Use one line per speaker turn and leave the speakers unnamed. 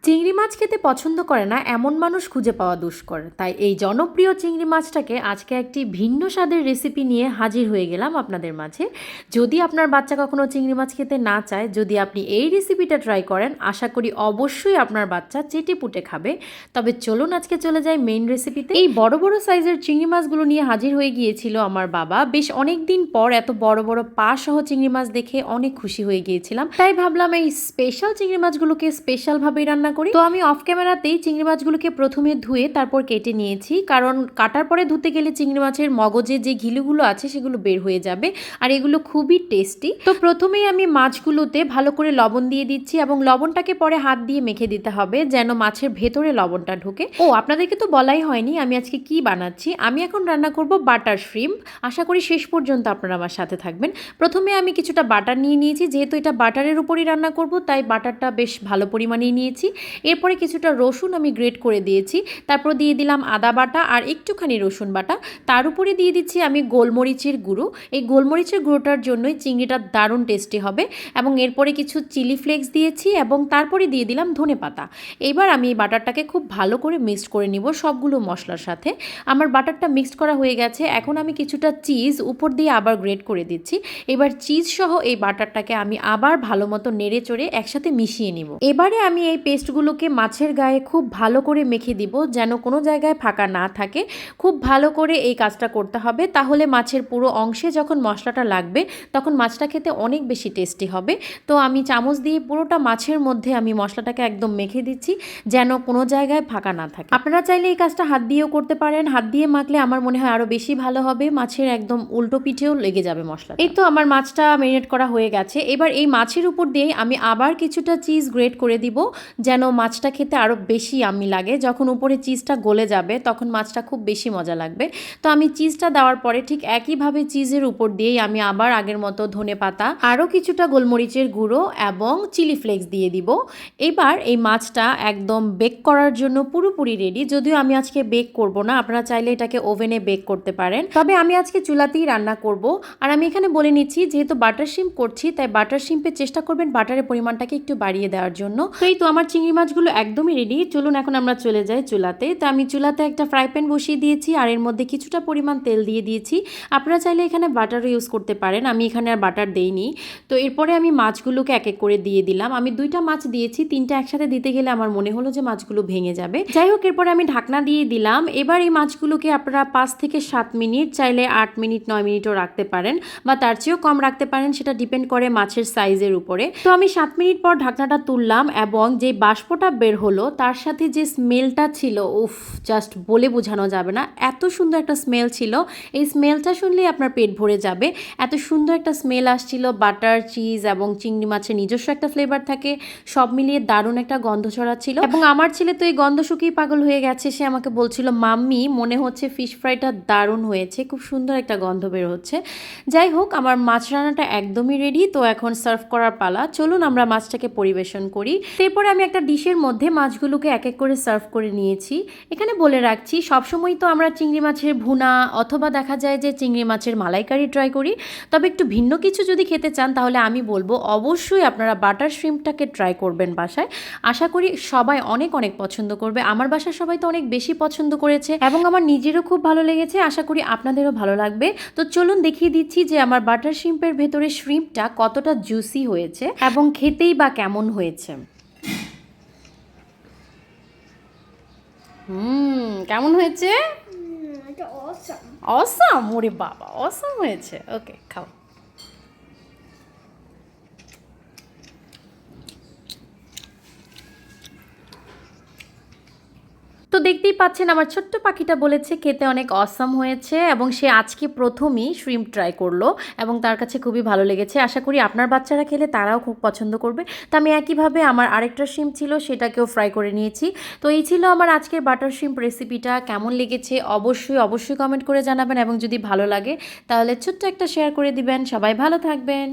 চিংড়ি মাছ খেতে পছন্দ করে না এমন মানুষ খুঁজে পাওয়া দুষ্কর। তাই এই জনপ্রিয় চিংড়ি মাছটাকে আজকে একটি ভিন্ন স্বাদের রেসিপি নিয়ে হাজির হয়ে গেলাম আপনাদের মাঝে। যদি আপনার বাচ্চা কখনো চিংড়ি মাছ খেতে না চায়, যদি আপনি এই রেসিপিটা ট্রাই করেন, আশা করি অবশ্যই আপনার বাচ্চা চেটে পুটে খাবে। তবে চলুন আজকে চলে যাই মেইন রেসিপিতে। এই বড় বড় সাইজের চিংড়ি মাছগুলো নিয়ে হাজির হয়ে গিয়েছিল আমার বাবা। বেশ অনেক দিন পর এত বড় বড় পা সহ চিংড়ি মাছ দেখে অনেক খুশি হয়ে গিয়েছিলাম। তাই ভাবলাম এই স্পেশাল চিংড়ি মাছগুলোকে স্পেশালভাবেই রান্না করি। তো আমি অফ ক্যামেরাতেই চিংড়ি মাছগুলোকে প্রথমে ধুয়ে তারপর কেটে নিয়েছি, কারণ কাটার পরে ধুতে গেলে চিংড়ি মাছের মগজে যে ঘিলুগুলো আছে সেগুলো বের হয়ে যাবে, আর এগুলো খুবই টেস্টি। তো প্রথমেই আমি মাছগুলোতে ভালো করে লবণ দিয়ে দিচ্ছি, এবং লবণটাকে পরে হাত দিয়ে মেখে দিতে হবে যেন মাছের ভেতরে লবণটা ঢোকে। ও আপনাদেরকে তো বলাই হয়নি আমি আজকে কি বানাচ্ছি। আমি এখন রান্না করব বাটার শ্রিম্প। আশা করি শেষ পর্যন্ত আপনারা আমার সাথে থাকবেন। প্রথমে আমি কিছুটা বাটার নিয়ে নিয়েছি, যেহেতু এটা বাটারের উপরই রান্না করব তাই বাটারটা বেশ ভালো পরিমাণেই নিয়েছি। এরপরে কিছুটা রসুন আমি গ্রেট করে দিয়েছি, তারপর দিয়ে দিলাম আদা বাটা আর একটুখানি রসুন বাটা। তার উপরে দিয়ে দিচ্ছি আমি গোলমরিচের গুঁড়ো। এই গোলমরিচের গুঁড়োটার জন্যই চিংড়িটা দারুণ টেস্টি হবে। এবং এরপরে কিছু চিলি ফ্লেক্স দিয়েছি, এবং তারপরে দিয়ে দিলাম ধনেপাতা। এবার আমি এই বাটারটাকে খুব ভালো করে মিক্সড করে নিব সবগুলো মশলার সাথে। আমার বাটারটা মিক্সড করা হয়ে গেছে। এখন আমি কিছুটা চিজ উপর দিয়ে আবার গ্রেট করে দিচ্ছি। এবার চিজ সহ এই বাটারটাকে আমি আবার ভালো মতো নেড়ে চড়ে একসাথে মিশিয়ে নিব। এবারে আমি এই পেস্টগুলোকে মাছের গায়ে খুব ভালো করে মেখে দিব, যেন কোনো জায়গায় ফাঁকা না থাকে। খুব ভালো করে এই কাজটা করতে হবে, তাহলে মাছের পুরো অংশে যখন মশলাটা লাগবে তখন মাছটা খেতে অনেক বেশি টেস্টি হবে। তো আমি চামচ দিয়ে পুরোটা মাছের মধ্যে আমি মশলাটাকে একদম মেখে দিচ্ছি, যেন কোনো জায়গায় ফাঁকা না থাকে। আপনারা চাইলে এই কাজটা হাত দিয়েও করতে পারেন। হাত দিয়ে মাখলে আমার মনে হয় আরও বেশি ভালো হবে, মাছের একদম উল্টো পিঠেও লেগে যাবে মশলা। এই তো আমার মাছটা ম্যারিনেট করা হয়ে গেছে। এবার এই মাছের উপর দিয়ে আমি আবার কিছুটা চিজ গ্রেট করে দিব, যেন মাছটা খেতে আরও বেশি ইয়াম্মি লাগে। যখন উপরে চিজটা গলে যাবে তখন মাছটা খুব বেশি মজা লাগবে। তো আমি চিজটা দেওয়ার পরে ঠিক একইভাবে চিজের উপর দিয়েই আমি আবার আগের মতো ধনেপাতা, আরও কিছুটা গোলমরিচের গুঁড়ো এবং চিলি ফ্লেক্স দিয়ে দিব। এবার এই মাছটা একদম বেক করার জন্য পুরোপুরি রেডি। যদিও আমি আজকে বেক করব না, আপনারা চাইলে এটাকে ওভেনে বেক করতে পারেন, তবে আমি আজকে চুলাতেই রান্না করব। আর আমি এখানে বলে নিচ্ছি, যেহেতু বাটার শিম্প করছি তাই বাটার শিম্পের চেষ্টা করবেন বাটারের পরিমাণটাকে একটু বাড়িয়ে দেওয়ার জন্য। তো এই তো আমার চিংড়ি মাছগুলো একদমই রেডি। চলুন এখন আমরা চলে যাই চুলাতে। তো আমি চুলাতে একটা ফ্রাই প্যান বসিয়ে দিয়েছি, আর এর মধ্যে কিছুটা পরিমাণ তেল দিয়ে দিয়েছি। আপনারা চাইলে এখানে বাটারও ইউজ করতে পারেন, আমি এখানে আর বাটার দেইনি। তো এরপরে আমি মাছগুলোকে এক এক করে দিয়ে দিলাম। আমি 2টা মাছ দিয়েছি, 3টা একসাথে দিতে গেলে আমার মনে হলো যে মাছগুলো ভেঙে যাবে। যাই হোক, এরপরে আমি ঢাকনা দিয়ে দিলাম। এবার এই মাছগুলোকে আপনারা 5 থেকে 7 মিনিট, চাইলে 8 মিনিট 9 মিনিটও রাখতে পারেন, বা তার চেয়েও কম রাখতে পারেন, সেটা ডিপেন্ড করে মাছের সাইজের উপরে। তো আমি 7 মিনিট পর ঢাকনাটা তুললাম, এবং যে বাষ্পটা বের হলো তার সাথে যে স্মেলটা ছিল, উফ, জাস্ট বলে বোঝানো যাবে না, এত সুন্দর একটা স্মেল ছিল। এই স্মেলটা শুনলেই আপনার পেট ভরে যাবে। এত সুন্দর একটা স্মেল আসছিল। বাটার, চিজ এবং চিংড়ি মাছের নিজস্ব একটা ফ্লেভার থাকে, সব মিলিয়ে দারুণ একটা গন্ধ ছড়াচ্ছিল। এবং আমার ছেলে তো এই গন্ধ শুকিয়ে পাগল হয়ে গেছে। সে আমাকে বলছিল, মাম্মি মনে হচ্ছে ফিশ ফ্রাইটা দারুণ হয়েছে, খুব সুন্দর একটা গন্ধ বের হচ্ছে। যাই হোক, আমার মাছ রান্নাটা একদমই রেডি। তো এখন সার্ভ করার পালা। চলুন আমরা মাছটাকে পরিবেশন করি। এরপরে আমি একটা ডিশের মধ্যে মাছগুলোকে এক এক করে সার্ভ করে নিয়েছি। এখানে বলে রাখছি, সবসময় তো আমরা চিংড়ি মাছের ভুনা অথবা দেখা যায় যে চিংড়ি মাছের মালাইকারি ট্রাই করি। তবে একটু ভিন্ন কিছু যদি খেতে চান তাহলে আমি বলবো অবশ্যই আপনারা বাটার শ্রিম্পটাকে ট্রাই করবেন বাসায়। আশা করি সবাই অনেক অনেক পছন্দ করবে। আমার বাসার সবাই তো অনেক বেশি পছন্দ করেছে, এবং আমার নিজেরও খুব ভালো লেগেছে। আশা করি আপনাদেরও ভালো লাগবে। তো চলুন দেখিয়ে দিচ্ছি যে আমার বাটার শ্রিম্পের ভেতরে শ্রিম্পটা কতটা জুসি হয়েছে এবং খেতেই বা কেমন হয়েছে। কেমন হয়েছে? অসাম। ওরে বাবা, অসাম হয়েছে। ওকে, খাও। তো দেখতেই পাচ্ছেন আমার ছোট্ট পাখিটা বলেছে খেতে অনেক অসাম হয়েছে, এবং সে আজকে প্রথমই শ্রিম্প ট্রাই করলো এবং তার কাছে খুবই ভালো লেগেছে। আশা করি আপনার বাচ্চারা খেলে তারাও খুব পছন্দ করবে। তো আমি একইভাবে আমার আরেকটা শ্রিম্প ছিল সেটাকেও ফ্রাই করে নিয়েছি। তো এই ছিল আমার আজকের বাটার শ্রিম্প রেসিপিটা। কেমন লেগেছে অবশ্যই অবশ্যই কমেন্ট করে জানাবেন, এবং যদি ভালো লাগে তাহলে ছোট্ট একটা শেয়ার করে দিবেন। সবাই ভালো থাকবেন।